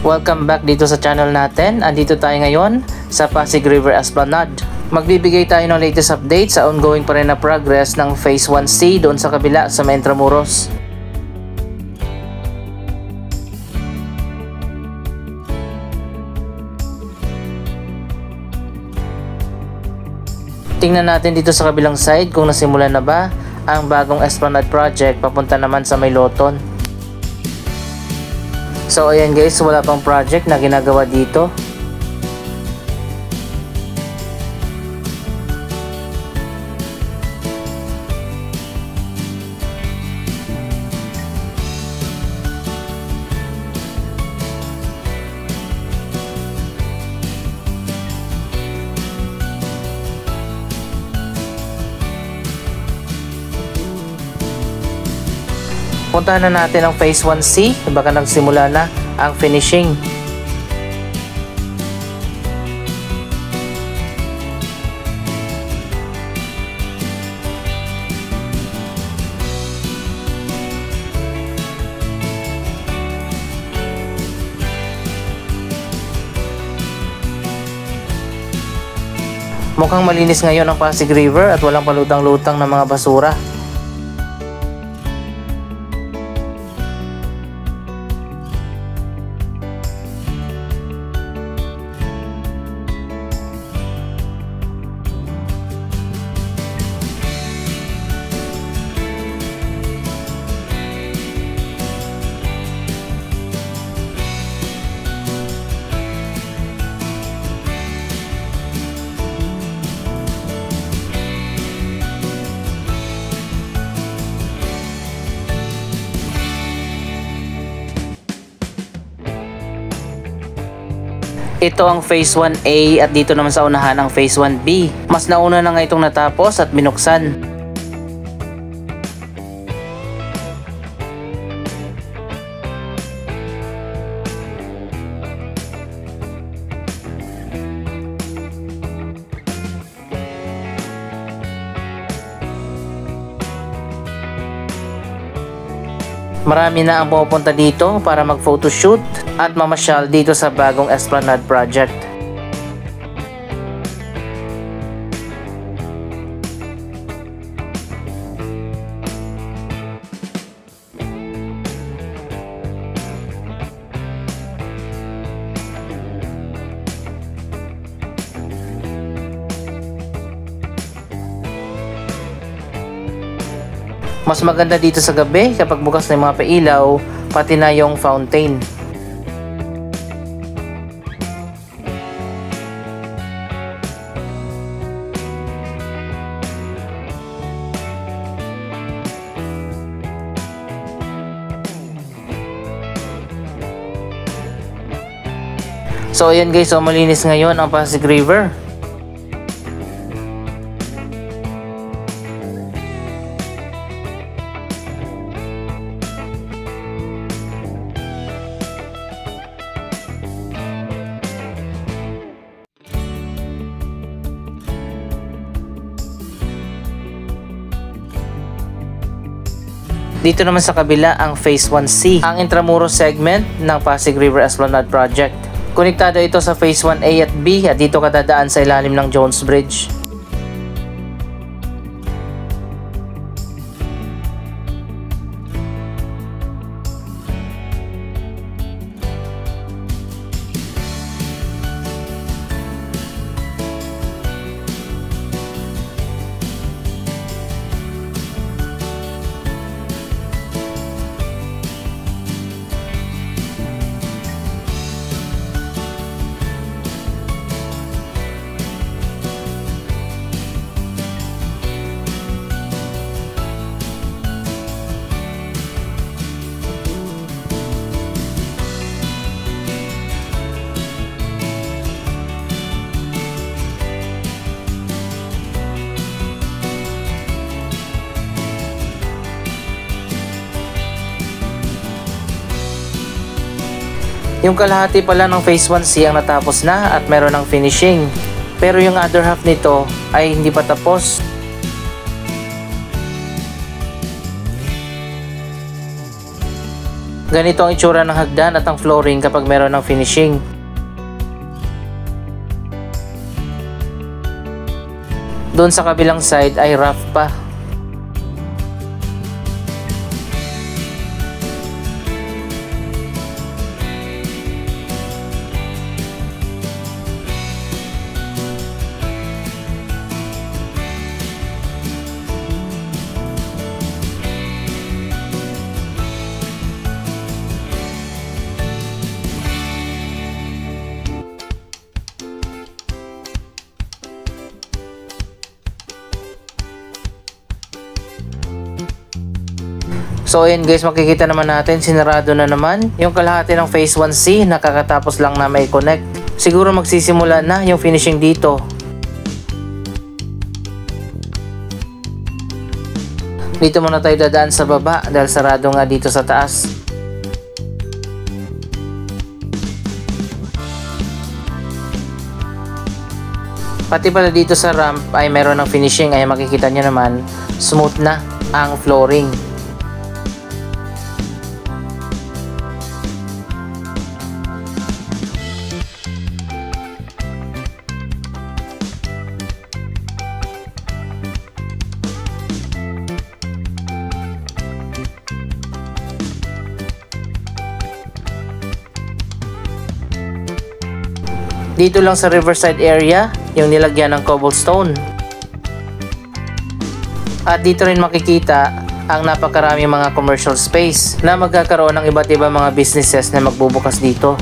Welcome back dito sa channel natin. Andito tayo ngayon sa Pasig River Esplanade. Magbibigay tayo ng latest update sa ongoing pa rin na progress ng Phase 1C doon sa kabila sa Intramuros. Tingnan natin dito sa kabilang side kung nasimulan na ba ang bagong Esplanade project papunta naman sa Mayloton. So ayan guys, wala pang project na ginagawa dito. Puntahan na natin ang Phase 1C, baka nagsimula na ang finishing. Mukhang malinis ngayon ang Pasig River at walang palutang-lutang na mga basura. Ito ang Phase 1A at dito naman sa unahan ang Phase 1B. Mas nauna na nga itong natapos at binuksan. Marami na ang pumupunta dito para mag-photoshoot at mamasyal dito sa bagong Esplanade project. Mas maganda dito sa gabi kapag bukas na yung mga pailaw, pati na yung fountain. So ayan guys, so malinis ngayon ang Pasig River. Dito naman sa kabila ang Phase 1C, ang Intramuros segment ng Pasig River Esplanade project. Konektado ito sa Phase 1A at B at dito ka dadaan sa ilalim ng Jones Bridge. Yung kalahati pala ng Phase 1C ang natapos na at meron ng finishing. Pero yung other half nito ay hindi pa tapos. Ganito ang itsura ng hagdan at ang flooring kapag meron ng finishing. Doon sa kabilang side ay rough pa. So ayun guys, makikita naman natin, sinarado na naman yung kalahati ng phase 1C, nakakatapos lang na may connect. Siguro magsisimula na yung finishing dito. Dito muna tayo dadaan sa baba dahil sarado nga dito sa taas. Pati pala dito sa ramp ay meron ng finishing, ay makikita nyo naman smooth na ang flooring. Dito lang sa Riverside area, yung nilagyan ng cobblestone. At dito rin makikita ang napakaraming mga commercial space na magkakaroon ng iba't ibang mga businesses na magbubukas dito.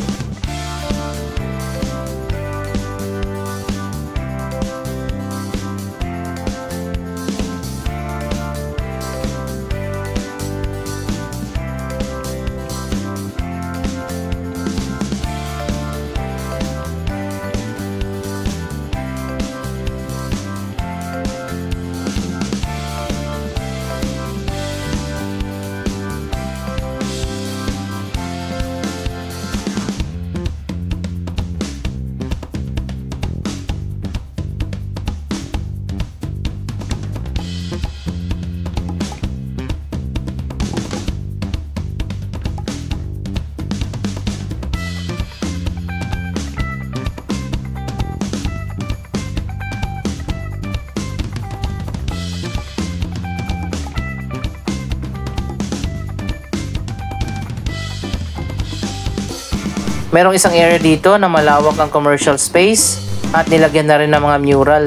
Merong isang area dito na malawak ang commercial space at nilagyan na rin ng mga mural.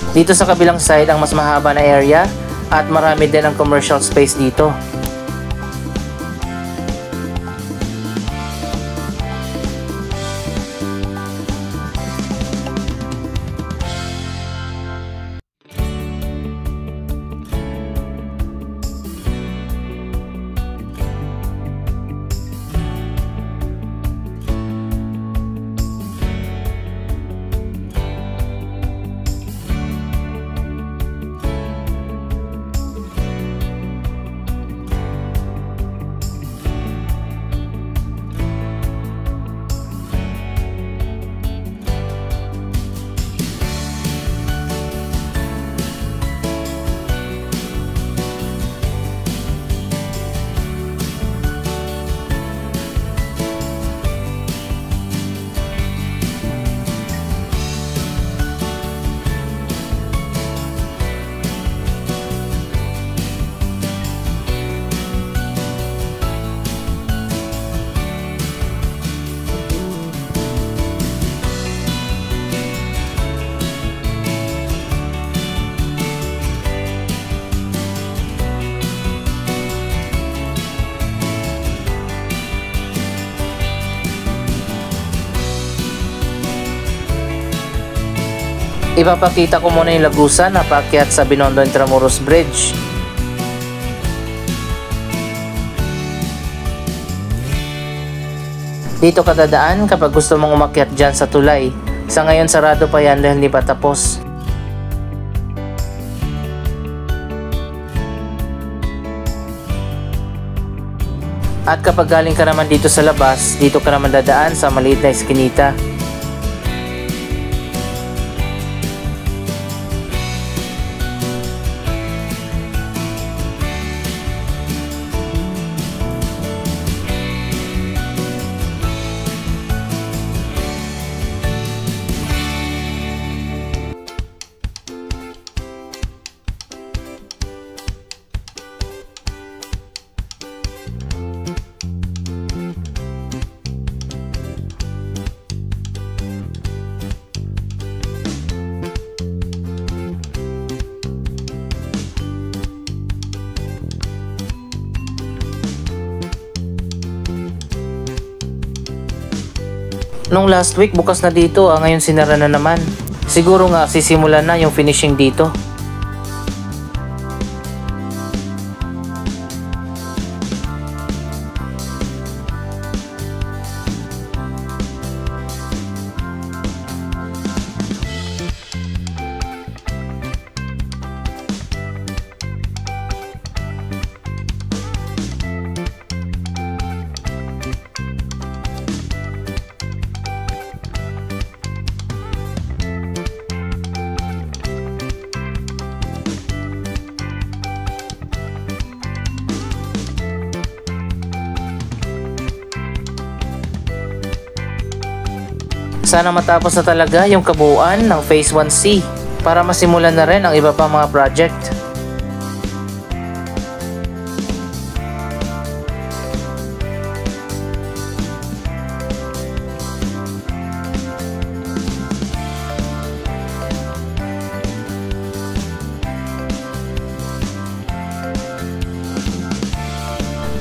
Dito sa kabilang side ang mas mahaba na area at marami din ang commercial space dito. Ipapakita ko muna yung lagusan na paakyat sa Binondo Intramuros Bridge. Dito ka dadaan kapag gusto mong umakyat dyan sa tulay. Sa ngayon sarado pa yan dahil hindi pa tapos. At kapag galing ka naman dito sa labas, dito ka naman dadaan sa maliit na eskinita. Nung last week bukas na dito, ngayon sinara na naman. Siguro nga sisimulan na yung finishing dito. Sana matapos na talaga yung kabuuan ng Phase 1C para masimulan na rin ang iba pang mga project.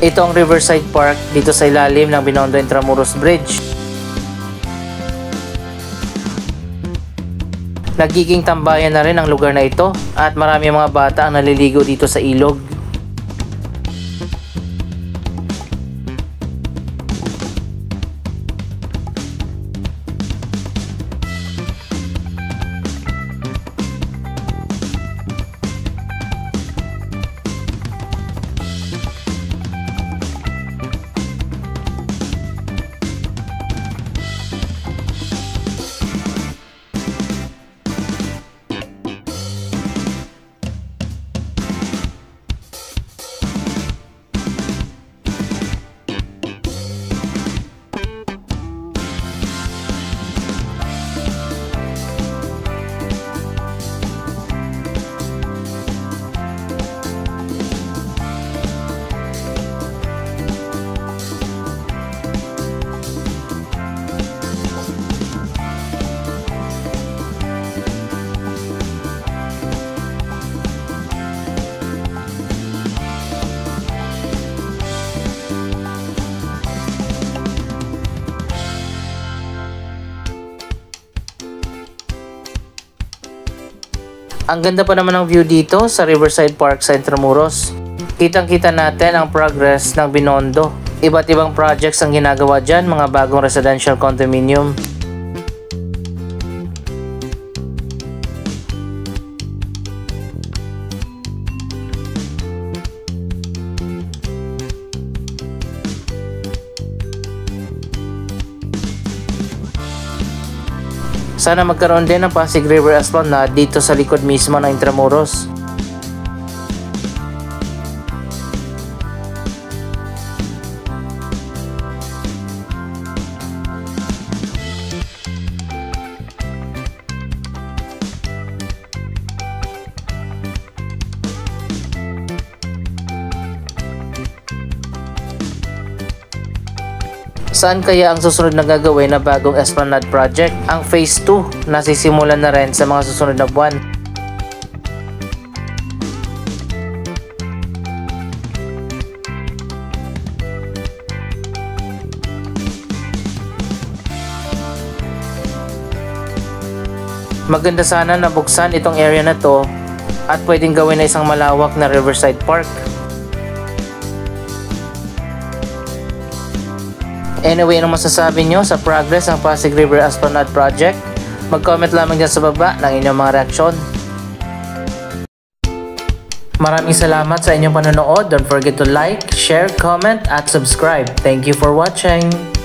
Ito ang Riverside Park dito sa ilalim ng Binondo Intramuros Bridge. Nagiging tambayan na rin ang lugar na ito at marami mga bata ang naliligo dito sa ilog. Ang ganda pa naman ng view dito sa Riverside Park sa Intramuros. Kitang-kita natin ang progress ng Binondo. Iba't ibang projects ang ginagawa dyan, mga bagong residential condominium. Sana magkaroon din ng Pasig River Esplanade dito sa likod mismo ng Intramuros. Saan kaya ang susunod na gagawin na bagong Esplanade project? Ang Phase 2 na sisimulan na rin sa mga susunod na buwan. Maganda sana na buksan itong area na to at pwedeng gawin na isang malawak na Riverside Park. Anyway, ano masasabi nyo sa progress ng Pasig River Esplanade Project? Mag-comment lamang dyan sa baba ng inyong mga reaksyon. Maraming salamat sa inyong panonood. Don't forget to like, share, comment, at subscribe. Thank you for watching.